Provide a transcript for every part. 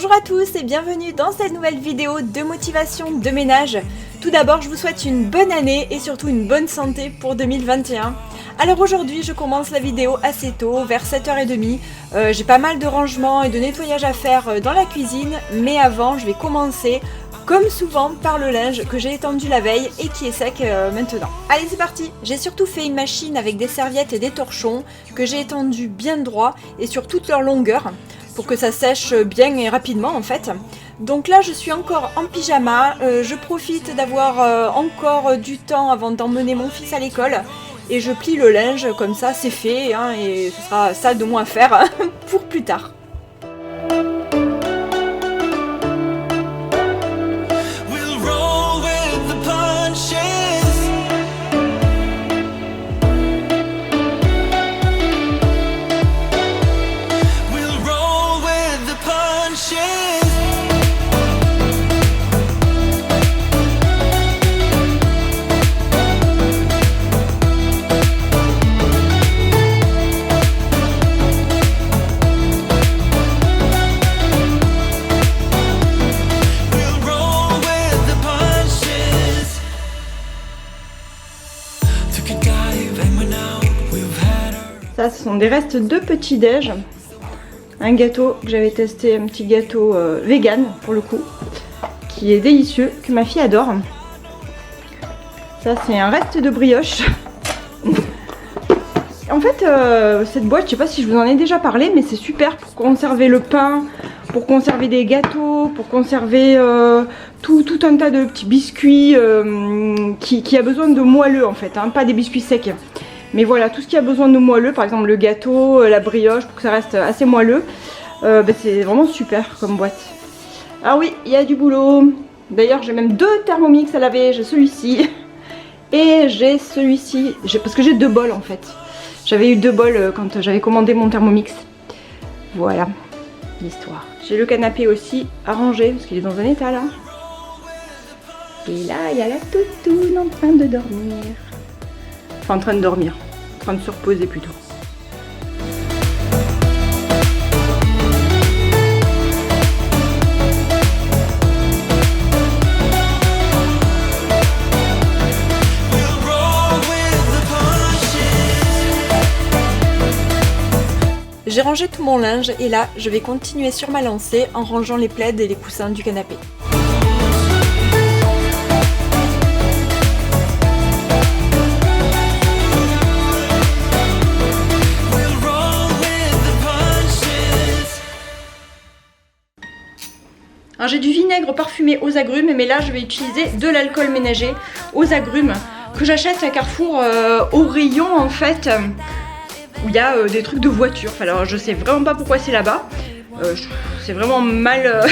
Bonjour à tous et bienvenue dans cette nouvelle vidéo de motivation de ménage. Tout d'abord, je vous souhaite une bonne année et surtout une bonne santé pour 2021. Alors aujourd'hui, je commence la vidéo assez tôt, vers 7h30. J'ai pas mal de rangements et de nettoyage à faire dans la cuisine, mais avant, je vais commencer, comme souvent, par le linge que j'ai étendu la veille et qui est sec maintenant. Allez, c'est parti! J'ai surtout fait une machine avec des serviettes et des torchons que j'ai étendu bien droit et sur toute leur longueur, pour que ça sèche bien et rapidement en fait. Donc là je suis encore en pyjama, je profite d'avoir encore du temps avant d'emmener mon fils à l'école et je plie le linge comme ça, c'est fait hein, et ce sera ça de moins à faire pour plus tard. Ça, ce sont des restes de petit-déj. Un gâteau que j'avais testé, un petit gâteau vegan pour le coup, qui est délicieux, que ma fille adore. Ça, c'est un reste de brioche. En fait, cette boîte, je sais pas si je vous en ai déjà parlé, mais c'est super pour conserver le pain, pour conserver des gâteaux, pour conserver tout un tas de petits biscuits qui a besoin de moelleux en fait, hein, pas des biscuits secs. Mais voilà, tout ce qui a besoin de moelleux, par exemple le gâteau, la brioche, pour que ça reste assez moelleux, c'est vraiment super comme boîte. Ah oui, il y a du boulot. D'ailleurs, j'ai même deux Thermomix à laver, j'ai celui-ci et j'ai celui-ci, parce que j'ai deux bols en fait. J'avais eu deux bols quand j'avais commandé mon Thermomix. Voilà l'histoire. J'ai le canapé aussi à ranger, parce qu'il est dans un état là. Et là, il y a la toutoune en train de dormir. Enfin, en train de dormir, en train de se reposer plutôt. J'ai rangé tout mon linge et là, je vais continuer sur ma lancée en rangeant les plaids et les coussins du canapé. Alors j'ai du vinaigre parfumé aux agrumes, mais là je vais utiliser de l'alcool ménager aux agrumes que j'achète à Carrefour au rayon en fait où il y a des trucs de voiture. Alors je sais vraiment pas pourquoi c'est là-bas. C'est vraiment mal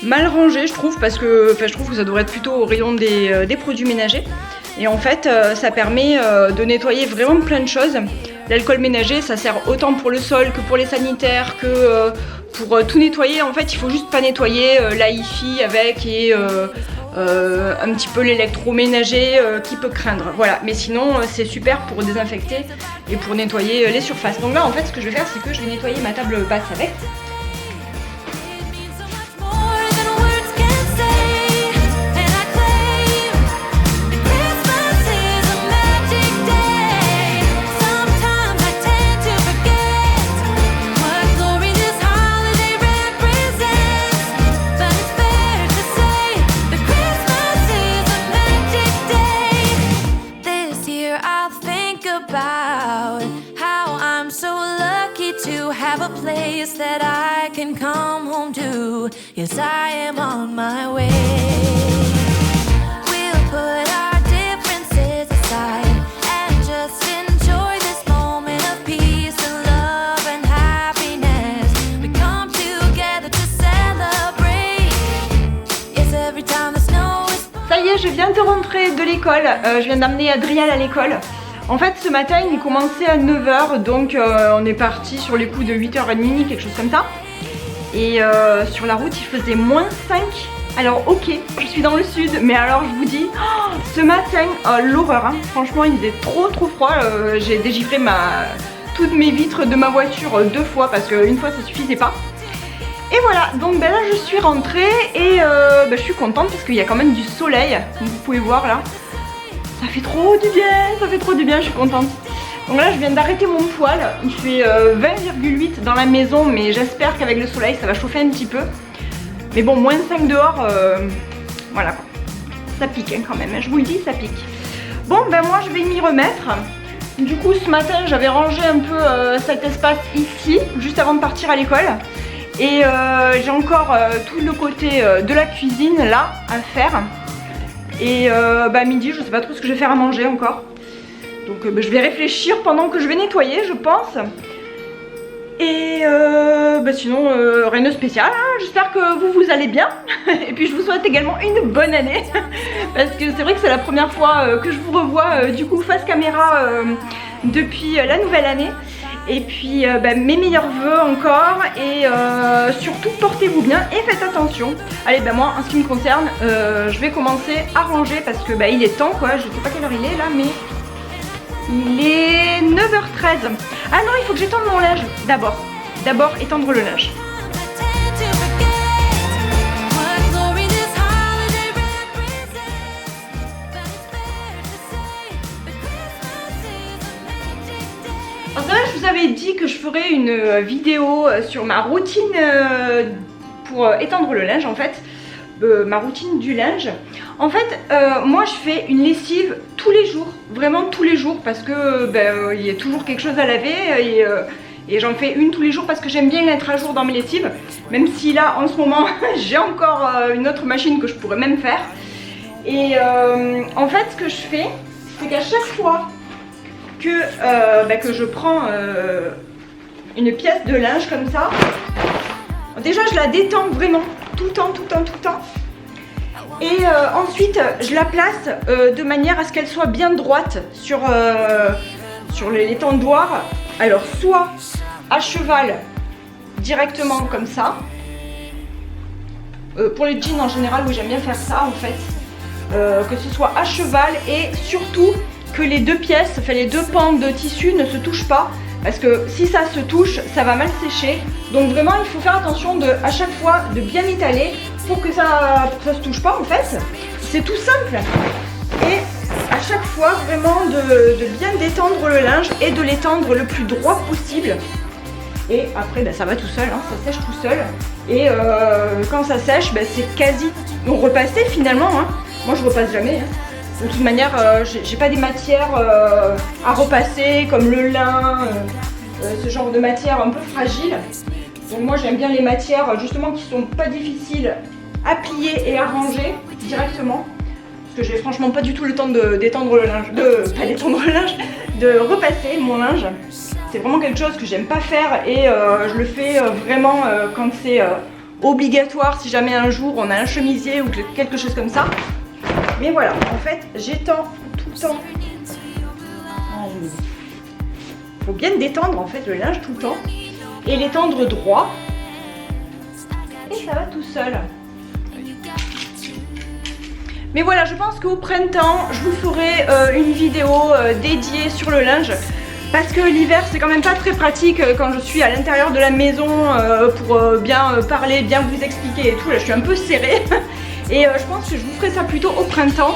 rangé je trouve, parce que je trouve que ça devrait être plutôt au rayon des produits ménagers. Et en fait ça permet de nettoyer vraiment plein de choses. L'alcool ménager ça sert autant pour le sol que pour les sanitaires, que pour tout nettoyer. En fait il faut juste pas nettoyer l'AIFI avec et un petit peu l'électroménager qui peut craindre. Voilà, mais sinon c'est super pour désinfecter et pour nettoyer les surfaces. Donc là en fait ce que je vais faire c'est que je vais nettoyer ma table basse avec. That I can come home to. Yes, I am on my way. We'll put our differences aside and just enjoy this moment of peace and love and happiness. We come together to celebrate. Yes, every time the snow is... Ça y est, je viens de rentrer de l'école. Je viens d'amener Adriel à l'école. En fait ce matin il commençait à 9h, donc on est parti sur les coups de 8h30, quelque chose comme ça. Et sur la route il faisait -5. Alors ok, je suis dans le sud, mais alors je vous dis, ce matin, l'horreur hein. Franchement il faisait trop froid, j'ai dégivré toutes mes vitres de ma voiture 2 fois parce qu'une fois ça suffisait pas. Et voilà, donc ben là je suis rentrée et je suis contente parce qu'il y a quand même du soleil, comme vous pouvez voir là. Ça fait trop du bien, je suis contente. Donc là je viens d'arrêter mon poêle, il fait 20,8 dans la maison, mais j'espère qu'avec le soleil ça va chauffer un petit peu. Mais bon, moins 5 dehors, voilà quoi. Ça pique hein, quand même, hein, je vous le dis, ça pique. Bon ben moi je vais m'y remettre. Du coup ce matin j'avais rangé un peu cet espace ici, juste avant de partir à l'école. Et j'ai encore tout le côté de la cuisine là à faire. Et à midi je sais pas trop ce que je vais faire à manger encore. Donc je vais réfléchir pendant que je vais nettoyer je pense. Et sinon rien de spécial hein. J'espère que vous allez bien. Et puis je vous souhaite également une bonne année. Parce que c'est vrai que c'est la première fois que je vous revois du coup face caméra depuis la nouvelle année. Et puis mes meilleurs vœux encore. Et surtout portez-vous bien et faites attention. Allez moi en ce qui me concerne je vais commencer à ranger parce que il est temps quoi. Je sais pas quelle heure il est là mais il est 9h13. Ah non, il faut que j'étende mon linge d'abord. D'abord étendre le linge. Alors ça, je vous avais dit que je ferais une vidéo sur ma routine pour étendre le linge en fait. Ma routine du linge. En fait, moi je fais une lessive tous les jours, vraiment tous les jours, parce que il y a toujours quelque chose à laver et j'en fais une tous les jours parce que j'aime bien être à jour dans mes lessives, même si là en ce moment j'ai encore une autre machine que je pourrais même faire. Et en fait, ce que je fais, c'est qu'à chaque fois que je prends une pièce de linge comme ça, déjà je la détends vraiment tout le temps. Et ensuite je la place de manière à ce qu'elle soit bien droite sur l'étendoir. Alors soit à cheval directement comme ça. Pour les jeans en général, oui j'aime bien faire ça en fait. Que ce soit à cheval et surtout que les deux pièces, enfin les deux pans de tissu ne se touchent pas. Parce que si ça se touche, ça va mal sécher. Donc vraiment, il faut faire attention à chaque fois de bien étaler pour que ça se touche pas en fait. C'est tout simple. Et à chaque fois, vraiment de bien détendre le linge et de l'étendre le plus droit possible. Et après, ça va tout seul, hein, ça sèche tout seul. Et quand ça sèche, c'est quasi repassé finalement. Hein. Moi, je repasse jamais. Hein. De toute manière, j'ai pas des matières à repasser comme le lin, ce genre de matière un peu fragile. Donc moi j'aime bien les matières justement qui sont pas difficiles à plier et à ranger directement. Parce que j'ai franchement pas du tout le temps d'étendre le linge, de repasser mon linge. C'est vraiment quelque chose que j'aime pas faire et je le fais vraiment quand c'est obligatoire si jamais un jour on a un chemisier ou quelque chose comme ça. Mais voilà, en fait, j'étends tout le temps. Il faut bien détendre en fait le linge tout le temps et l'étendre droit. Et ça va tout seul. Mais voilà, je pense qu'au printemps, je vous ferai une vidéo dédiée sur le linge. Parce que l'hiver, c'est quand même pas très pratique quand je suis à l'intérieur de la maison pour bien parler, bien vous expliquer et tout. Là, je suis un peu serrée. Et je pense que je vous ferai ça plutôt au printemps.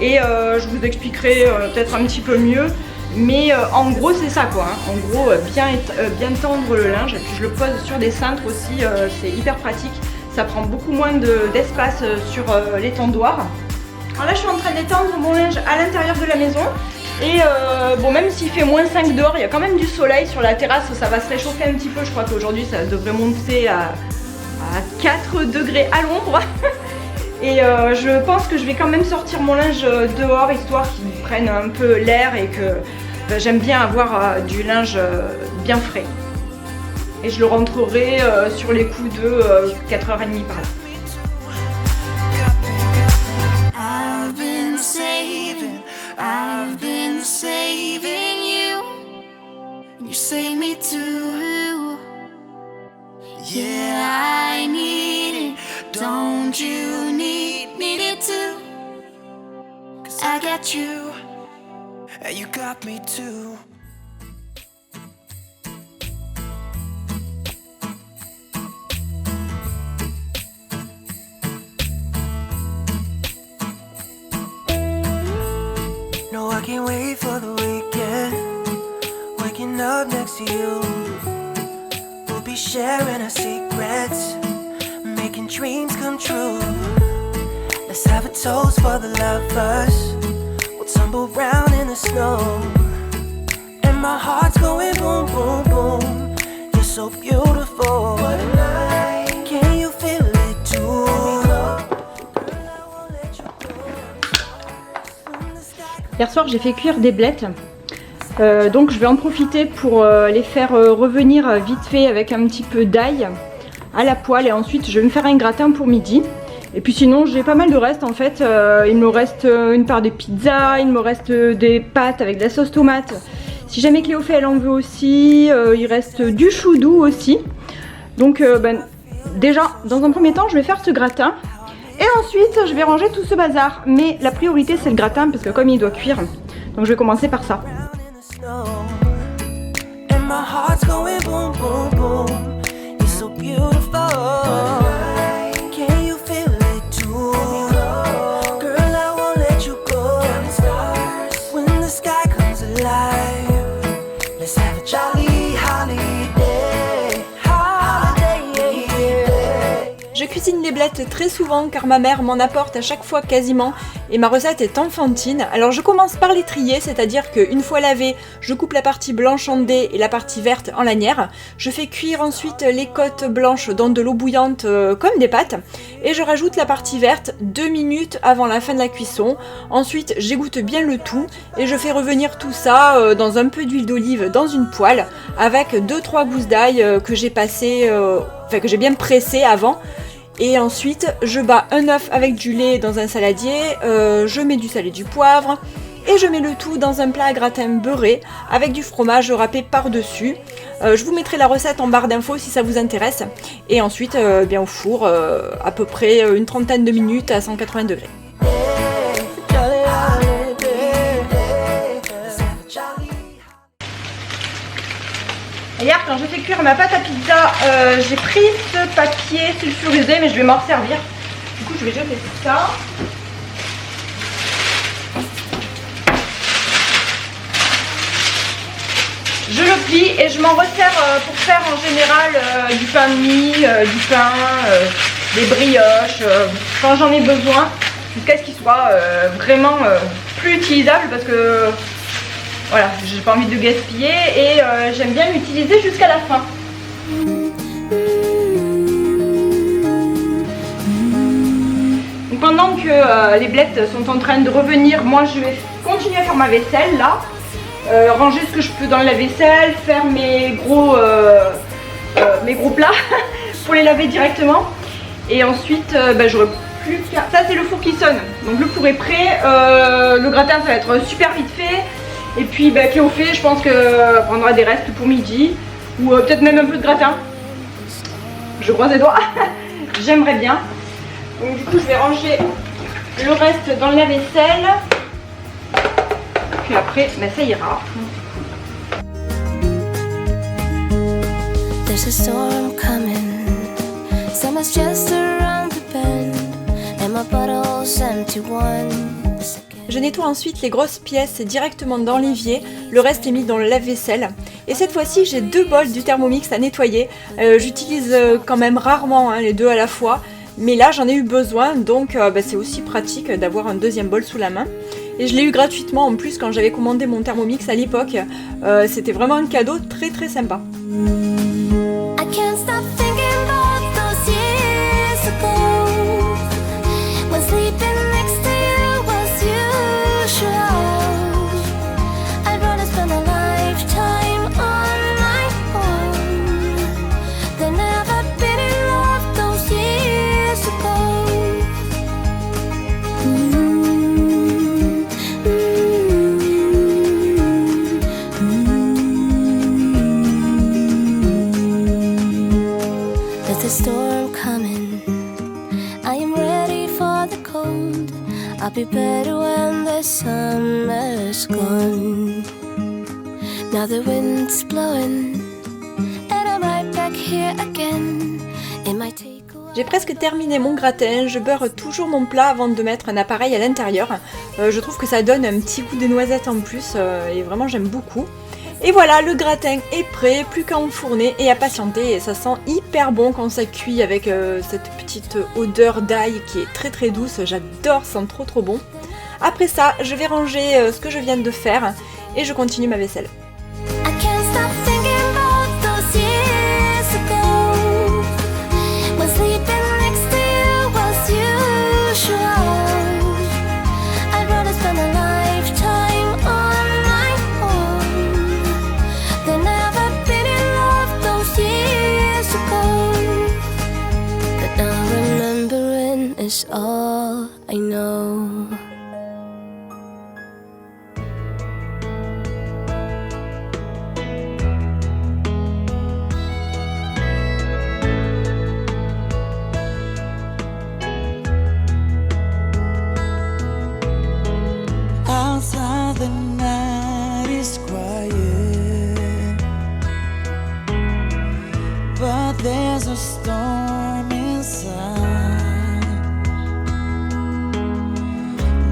Et je vous expliquerai peut-être un petit peu mieux. Mais en gros c'est ça quoi. Hein. En gros bien tendre le linge. Et puis je le pose sur des cintres aussi. C'est hyper pratique. Ça prend beaucoup moins d'espace sur l'étendoir. Alors là je suis en train d'étendre mon linge à l'intérieur de la maison. Et bon, même s'il fait moins 5 dehors, il y a quand même du soleil sur la terrasse. Ça va se réchauffer un petit peu. Je crois qu'aujourd'hui ça devrait monter à 4 degrés à l'ombre. Et je pense que je vais quand même sortir mon linge dehors, histoire qu'il prenne un peu l'air et que j'aime bien avoir du linge bien frais. Et je le rentrerai sur les coups de 4h30 par là. I've been saving you. You save me too. Yeah, I need it. Don't you need it too? 'Cause I got you, and you got me too. can't wait for the weekend. Waking up next to you. We'll be sharing our secrets, making dreams come true. Let's have a toast for the lovers. We'll tumble around in the snow. And my heart's going boom, boom, boom. You're so beautiful. What a night. Can you feel it too? Hier soir j'ai fait cuire des blettes, donc je vais en profiter pour les faire revenir vite fait avec un petit peu d'ail à la poêle et ensuite je vais me faire un gratin pour midi. Et puis sinon j'ai pas mal de reste en fait, il me reste une part de pizza, il me reste des pâtes avec de la sauce tomate. Si jamais Cléophée elle en veut aussi, il reste du chou doux aussi. Donc déjà dans un premier temps je vais faire ce gratin. Et ensuite, je vais ranger tout ce bazar. Mais la priorité, c'est le gratin, parce que comme il doit cuire, donc je vais commencer par ça. Je cuisine les blettes très souvent car ma mère m'en apporte à chaque fois quasiment et ma recette est enfantine. Alors je commence par les trier, c'est-à-dire qu'une fois lavées, je coupe la partie blanche en dés et la partie verte en lanières. Je fais cuire ensuite les côtes blanches dans de l'eau bouillante comme des pâtes et je rajoute la partie verte 2 minutes avant la fin de la cuisson. Ensuite j'égoutte bien le tout et je fais revenir tout ça dans un peu d'huile d'olive dans une poêle avec 2-3 gousses d'ail que j'ai passé, que j'ai bien pressé avant. Et ensuite, je bats un œuf avec du lait dans un saladier, je mets du sel et du poivre, et je mets le tout dans un plat à gratin beurré avec du fromage râpé par-dessus. Je vous mettrai la recette en barre d'infos si ça vous intéresse. Et ensuite, bien au four, à peu près une trentaine de minutes à 180 degrés. Hier quand j'ai fait cuire ma pâte à pizza, j'ai pris ce papier sulfurisé mais je vais m'en servir. Du coup je vais jeter ça. Je le plie et je m'en resserre pour faire en général du pain de mie, du pain, des brioches, quand j'en ai besoin, jusqu'à ce qu'il soit vraiment plus utilisable parce que voilà, j'ai pas envie de gaspiller et j'aime bien l'utiliser jusqu'à la fin. Donc pendant que les blettes sont en train de revenir, moi je vais continuer à faire ma vaisselle là. Ranger ce que je peux dans la vaisselle, faire mes gros plats pour les laver directement. Et ensuite, j'aurai plus qu'à... Ça c'est le four qui sonne, donc le four est prêt. Le gratin ça va être super vite fait. Et puis Cléophée, je pense qu'elle prendra des restes pour midi. Ou peut-être même un peu de gratin. Je croise les doigts. J'aimerais bien. Donc du coup je vais ranger le reste dans la vaisselle. Puis après, ça ira. There's a storm coming. Summer's just around the bend. And my bottle's empty once again. Je nettoie ensuite les grosses pièces directement dans l'évier, le reste est mis dans le lave-vaisselle. Et cette fois-ci, j'ai 2 bols du Thermomix à nettoyer. J'utilise quand même rarement les deux à la fois, mais là j'en ai eu besoin, donc c'est aussi pratique d'avoir un deuxième bol sous la main. Et je l'ai eu gratuitement en plus quand j'avais commandé mon Thermomix à l'époque. C'était vraiment un cadeau très très sympa. I can't stop thinking about those years ago when sleeping next to you was usual. I'd rather spend a lifetime on my own than ever been in love those years ago. There's a storm coming. I am ready for the cold. I'll be better when the summer's gone. Now the wind's blowing, and I'm right back here again. It might take a while. J'ai presque terminé mon gratin, je beurre toujours mon plat avant de mettre un appareil à l'intérieur. Je trouve que ça donne un petit goût de noisette en plus et vraiment j'aime beaucoup. Et voilà, le gratin est prêt, plus qu'à enfourner et à patienter. Et ça sent hyper bon quand ça cuit avec cette petite odeur d'ail qui est très très douce. J'adore, ça sent trop bon. Après ça, je vais ranger ce que je viens de faire et je continue ma vaisselle. I can't stop thinking about those years ago when sleeping next to you was usual. I'd rather spend a lifetime on my own than ever been in love those years ago. But now remembering is all I know. Outside the night is quiet, but there's a storm inside.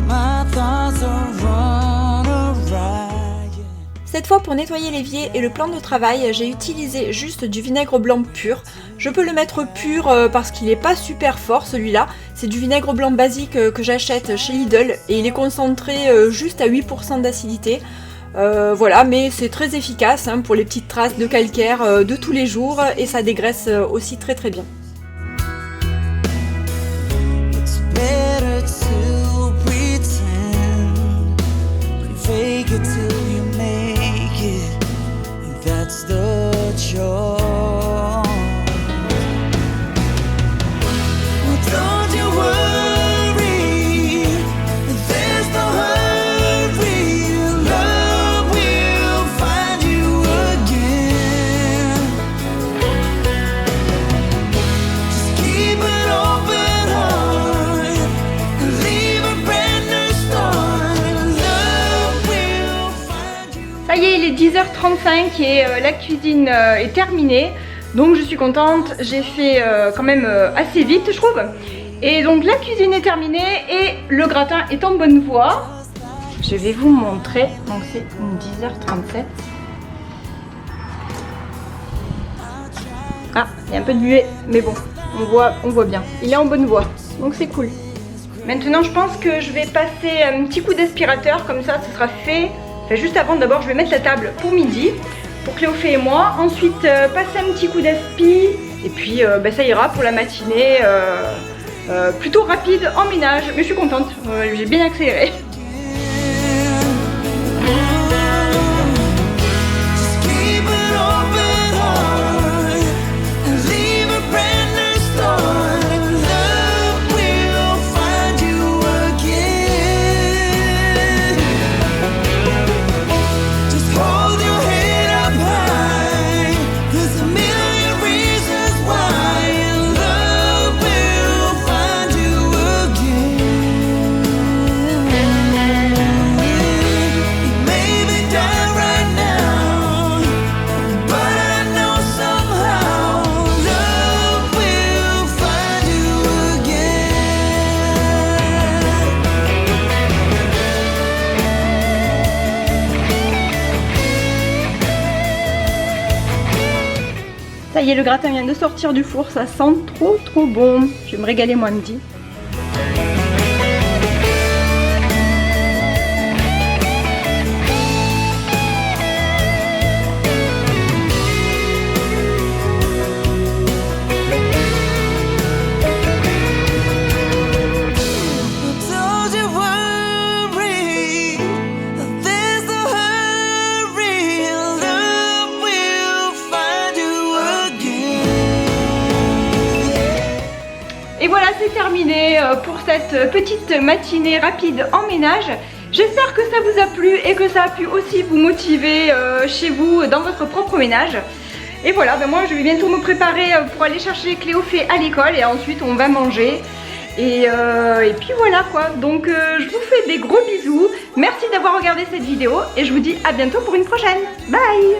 My thoughts are on a riot. Cette fois pour nettoyer l'évier et le plan de travail, j'ai utilisé juste du vinaigre blanc pur. Je peux le mettre pur parce qu'il n'est pas super fort celui-là. C'est du vinaigre blanc basique que j'achète chez Lidl et il est concentré juste à 8% d'acidité. Voilà, mais c'est très efficace pour les petites traces de calcaire de tous les jours et ça dégraisse aussi très bien. It's better to pretend, fake it till you make it. That's the choice. Well, don't you worry, there's no hurry. Love will find you again. Just keep an open heart and leave a brand new start. Love will find you. Ça y est, il est 10h35 et la cuisine est terminée. Donc je suis contente, j'ai fait quand même assez vite je trouve. Et donc la cuisine est terminée et le gratin est en bonne voie. Je vais vous montrer, donc c'est 10h37. Ah, il y a un peu de buée, mais bon, on voit bien. Il est en bonne voie, donc c'est cool. Maintenant je pense que je vais passer un petit coup d'aspirateur, comme ça ce sera fait. Enfin, juste avant, d'abord je vais mettre la table pour midi, pour Cléophée et moi. Ensuite passer un petit coup d'aspi. Et puis ça ira pour la matinée plutôt rapide en ménage. Mais je suis contente, j'ai bien accéléré. Just keep an open heart and leave a brand new start. Love will find you again. Just hold your head up high. There's a million reasons why. Love will find you again. You may be down right now, but I know somehow love will find you Ça y est, le gratin vient de sortir du four, ça sent trop bon. Je vais me régaler moi à midi. Don't you worry, there's no hurry. Love will find you again. Et voilà, c'est terminé pour cette petite matinée rapide en ménage. J'espère que ça vous a plu et que ça a pu aussi vous motiver chez vous dans votre propre ménage. Et voilà, moi je vais bientôt me préparer pour aller chercher Cléophée à l'école et ensuite on va manger. Et puis voilà quoi, donc je vous fais des gros bisous. Merci d'avoir regardé cette vidéo et je vous dis à bientôt pour une prochaine. Bye!